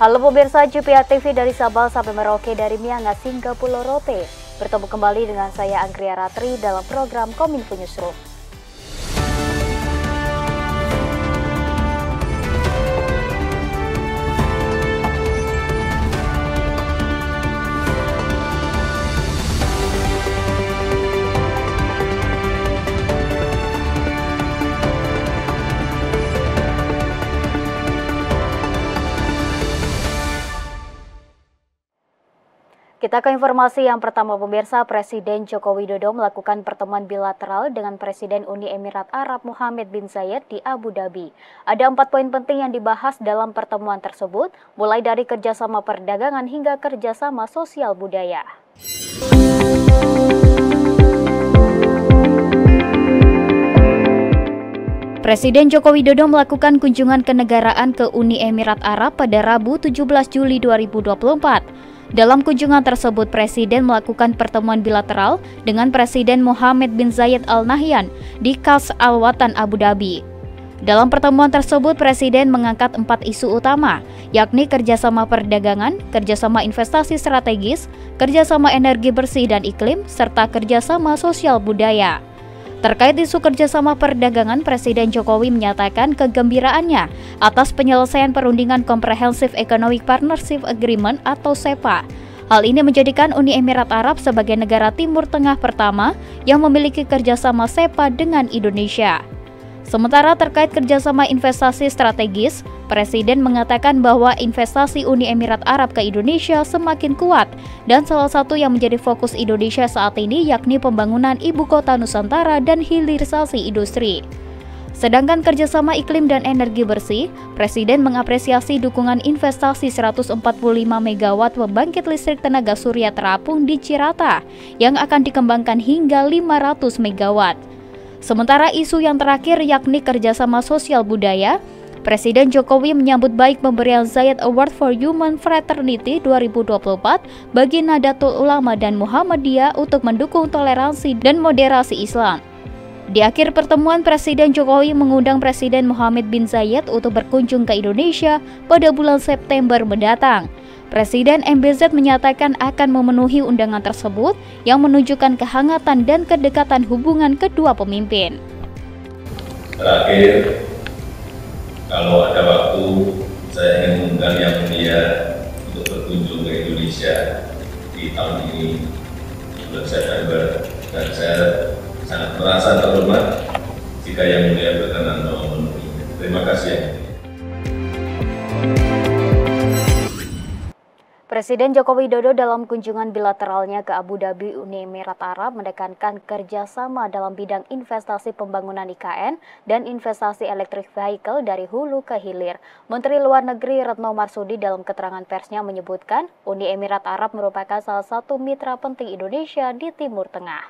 Halo pemirsa JPA TV dari Sabang sampai Merauke, dari Miangas hingga Pulau Rote. Bertemu kembali dengan saya Anggria Ratri dalam program Kominfo Newsroom. Kita ke informasi yang pertama pemirsa. Presiden Joko Widodo melakukan pertemuan bilateral dengan Presiden Uni Emirat Arab Mohammed bin Zayed di Abu Dhabi. Ada 4 poin penting yang dibahas dalam pertemuan tersebut, mulai dari kerjasama perdagangan hingga kerjasama sosial budaya. Presiden Joko Widodo melakukan kunjungan kenegaraan ke Uni Emirat Arab pada Rabu 17 Juli 2024. Dalam kunjungan tersebut, Presiden melakukan pertemuan bilateral dengan Presiden Mohammed bin Zayed Al Nahyan di Qasr Al Watan, Abu Dhabi. Dalam pertemuan tersebut, Presiden mengangkat 4 isu utama, yakni kerjasama perdagangan, kerjasama investasi strategis, kerjasama energi bersih dan iklim, serta kerjasama sosial budaya. Terkait isu kerjasama perdagangan, Presiden Jokowi menyatakan kegembiraannya atas penyelesaian perundingan Comprehensive Economic Partnership Agreement atau CEPA. Hal ini menjadikan Uni Emirat Arab sebagai negara Timur Tengah pertama yang memiliki kerjasama CEPA dengan Indonesia. Sementara terkait kerjasama investasi strategis, Presiden mengatakan bahwa investasi Uni Emirat Arab ke Indonesia semakin kuat dan salah satu yang menjadi fokus Indonesia saat ini yakni pembangunan ibu kota Nusantara dan hilirisasi industri. Sedangkan kerjasama iklim dan energi bersih, Presiden mengapresiasi dukungan investasi 145 MW pembangkit listrik tenaga surya terapung di Cirata yang akan dikembangkan hingga 500 MW. Sementara isu yang terakhir yakni kerjasama sosial budaya, Presiden Jokowi menyambut baik pemberian Zayed Award for Human Fraternity 2024 bagi Nahdlatul Ulama dan Muhammadiyah untuk mendukung toleransi dan moderasi Islam. Di akhir pertemuan, Presiden Jokowi mengundang Presiden Mohammed bin Zayed untuk berkunjung ke Indonesia pada bulan September mendatang. Presiden MBZ menyatakan akan memenuhi undangan tersebut yang menunjukkan kehangatan dan kedekatan hubungan kedua pemimpin. Terakhir, kalau ada waktu, saya ingin mengundang Yang Mulia untuk berkunjung ke Indonesia di tahun ini, bulan September, dan saya sangat merasa terhormat jika Yang Mulia berkenan memenuhinya. Terima kasih Yang Mulia. Presiden Joko Widodo dalam kunjungan bilateralnya ke Abu Dhabi, Uni Emirat Arab menekankan kerjasama dalam bidang investasi pembangunan IKN dan investasi electric vehicle dari hulu ke hilir. Menteri Luar Negeri Retno Marsudi dalam keterangan persnya menyebutkan Uni Emirat Arab merupakan salah satu mitra penting Indonesia di Timur Tengah.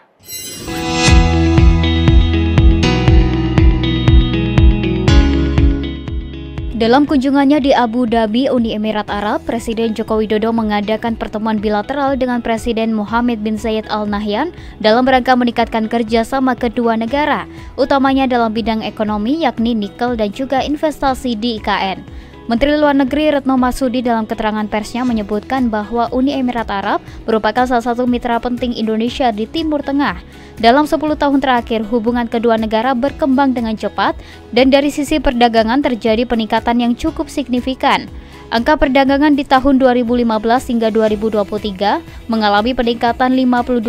Dalam kunjungannya di Abu Dhabi, Uni Emirat Arab, Presiden Joko Widodo mengadakan pertemuan bilateral dengan Presiden Mohammed bin Zayed Al Nahyan dalam rangka meningkatkan kerjasama kedua negara, utamanya dalam bidang ekonomi yakni nikel dan juga investasi di IKN. Menteri Luar Negeri Retno Marsudi dalam keterangan persnya menyebutkan bahwa Uni Emirat Arab merupakan salah satu mitra penting Indonesia di Timur Tengah. Dalam 10 tahun terakhir, hubungan kedua negara berkembang dengan cepat dan dari sisi perdagangan terjadi peningkatan yang cukup signifikan. Angka perdagangan di tahun 2015 hingga 2023 mengalami peningkatan 52%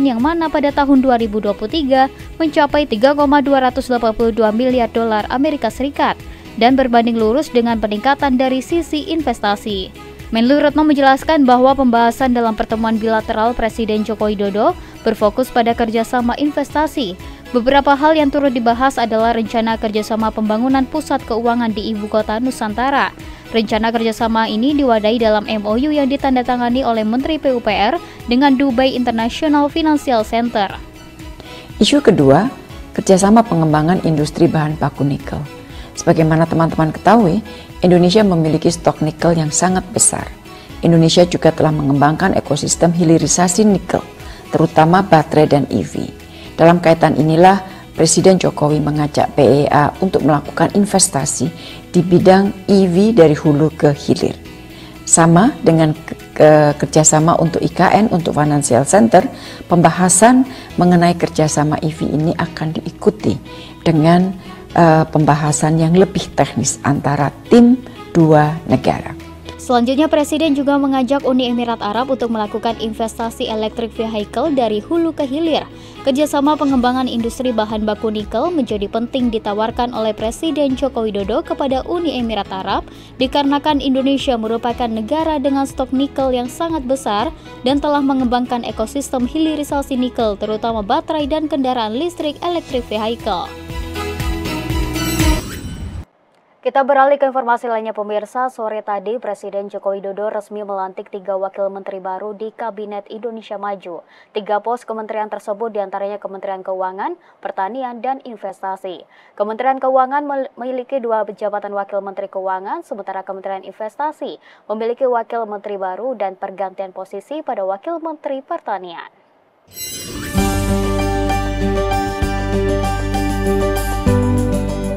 yang mana pada tahun 2023 mencapai 3,282 miliar dolar Amerika Serikat dan berbanding lurus dengan peningkatan dari sisi investasi. Menlu Retno menjelaskan bahwa pembahasan dalam pertemuan bilateral Presiden Joko Widodo berfokus pada kerjasama investasi. Beberapa hal yang turut dibahas adalah rencana kerjasama pembangunan pusat keuangan di Ibu Kota Nusantara. Rencana kerjasama ini diwadahi dalam MOU yang ditandatangani oleh Menteri PUPR dengan Dubai International Financial Center. Isu kedua, kerjasama pengembangan industri bahan baku nikel. Sebagaimana teman-teman ketahui, Indonesia memiliki stok nikel yang sangat besar. Indonesia juga telah mengembangkan ekosistem hilirisasi nikel, terutama baterai dan EV. Dalam kaitan inilah, Presiden Jokowi mengajak PEA untuk melakukan investasi di bidang EV dari hulu ke hilir. Sama dengan kerjasama untuk IKN, untuk Financial Center, pembahasan mengenai kerjasama EV ini akan diikuti dengan pembahasan yang lebih teknis antara tim dua negara. Selanjutnya, Presiden juga mengajak Uni Emirat Arab untuk melakukan investasi electric vehicle dari hulu ke hilir. Kerjasama pengembangan industri bahan baku nikel menjadi penting ditawarkan oleh Presiden Joko Widodo kepada Uni Emirat Arab dikarenakan Indonesia merupakan negara dengan stok nikel yang sangat besar dan telah mengembangkan ekosistem hilirisasi nikel terutama baterai dan kendaraan listrik electric vehicle. Kita beralih ke informasi lainnya pemirsa. Sore tadi Presiden Joko Widodo resmi melantik 3 wakil menteri baru di Kabinet Indonesia Maju. 3 pos kementerian tersebut diantaranya Kementerian Keuangan, Pertanian, dan Investasi. Kementerian Keuangan memiliki 2 jabatan wakil menteri keuangan, sementara Kementerian Investasi memiliki wakil menteri baru dan pergantian posisi pada wakil menteri Pertanian.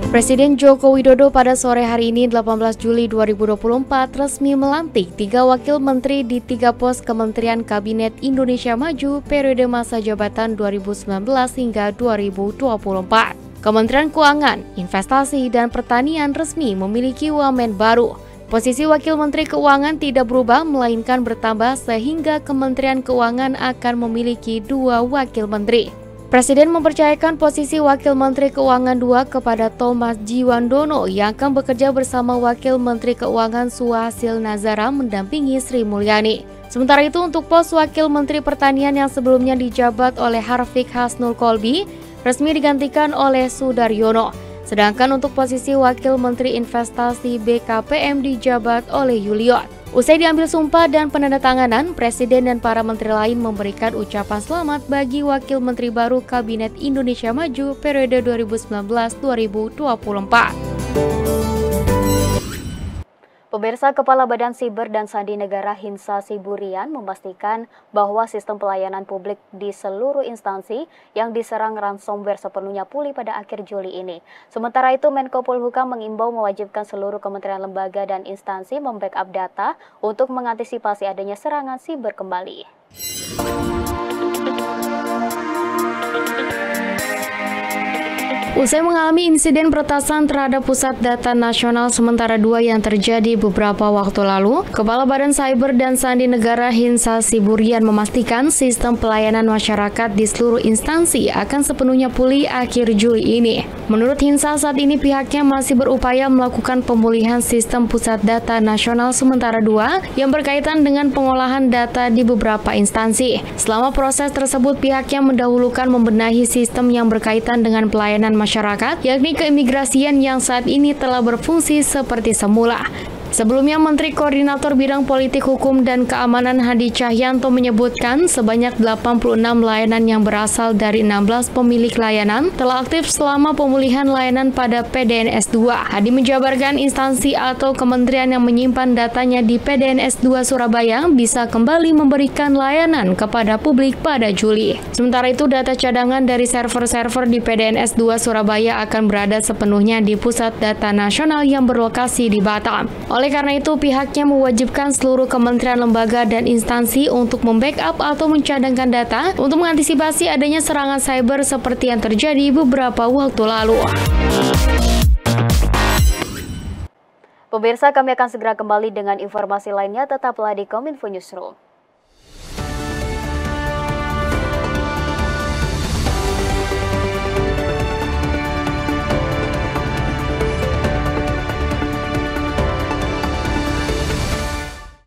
Presiden Joko Widodo pada sore hari ini 18 Juli 2024 resmi melantik 3 wakil menteri di 3 pos Kementerian Kabinet Indonesia Maju periode masa jabatan 2019 hingga 2024. Kementerian Keuangan, Investasi, dan Pertanian resmi memiliki wamen baru. Posisi Wakil Menteri Keuangan tidak berubah melainkan bertambah sehingga Kementerian Keuangan akan memiliki 2 wakil menteri. Presiden mempercayakan posisi Wakil Menteri Keuangan 2 kepada Thomas Jiwandono yang akan bekerja bersama Wakil Menteri Keuangan Suhasil Nazara mendampingi Sri Mulyani. Sementara itu untuk pos Wakil Menteri Pertanian yang sebelumnya dijabat oleh Harfiq Hasnul Kolbi resmi digantikan oleh Sudaryono. Sedangkan untuk posisi Wakil Menteri Investasi BKPM dijabat oleh Yuliot. Usai diambil sumpah dan penandatanganan, Presiden dan para menteri lain memberikan ucapan selamat bagi Wakil Menteri baru Kabinet Indonesia Maju periode 2019-2024. Pemirsa, Kepala Badan Siber dan Sandi Negara Hinsa Siburian memastikan bahwa sistem pelayanan publik di seluruh instansi yang diserang ransomware sepenuhnya pulih pada akhir Juli ini. Sementara itu, Menko Polhukam mengimbau mewajibkan seluruh kementerian lembaga dan instansi membackup data untuk mengantisipasi adanya serangan siber kembali. Usai mengalami insiden peretasan terhadap Pusat Data Nasional Sementara 2 yang terjadi beberapa waktu lalu, Kepala Badan Siber dan Sandi Negara Hinsa Siburian memastikan sistem pelayanan masyarakat di seluruh instansi akan sepenuhnya pulih akhir Juli ini. Menurut Hinsa, saat ini pihaknya masih berupaya melakukan pemulihan sistem Pusat Data Nasional Sementara 2 yang berkaitan dengan pengolahan data di beberapa instansi. Selama proses tersebut, pihaknya mendahulukan membenahi sistem yang berkaitan dengan pelayanan masyarakat, yakni keimigrasian yang saat ini telah berfungsi seperti semula. Sebelumnya, Menteri Koordinator Bidang Politik Hukum dan Keamanan Hadi Cahyanto menyebutkan sebanyak 86 layanan yang berasal dari 16 pemilik layanan telah aktif selama pemulihan layanan pada PDNS 2. Hadi menjabarkan instansi atau kementerian yang menyimpan datanya di PDNS 2 Surabaya bisa kembali memberikan layanan kepada publik pada Juli. Sementara itu, data cadangan dari server-server di PDNS 2 Surabaya akan berada sepenuhnya di Pusat Data Nasional yang berlokasi di Batam. Oleh karena itu, pihaknya mewajibkan seluruh kementerian, lembaga, dan instansi untuk membackup atau mencadangkan data untuk mengantisipasi adanya serangan cyber seperti yang terjadi beberapa waktu lalu. Pemirsa, kami akan segera kembali dengan informasi lainnya. Tetaplah di Kominfo Newsroom.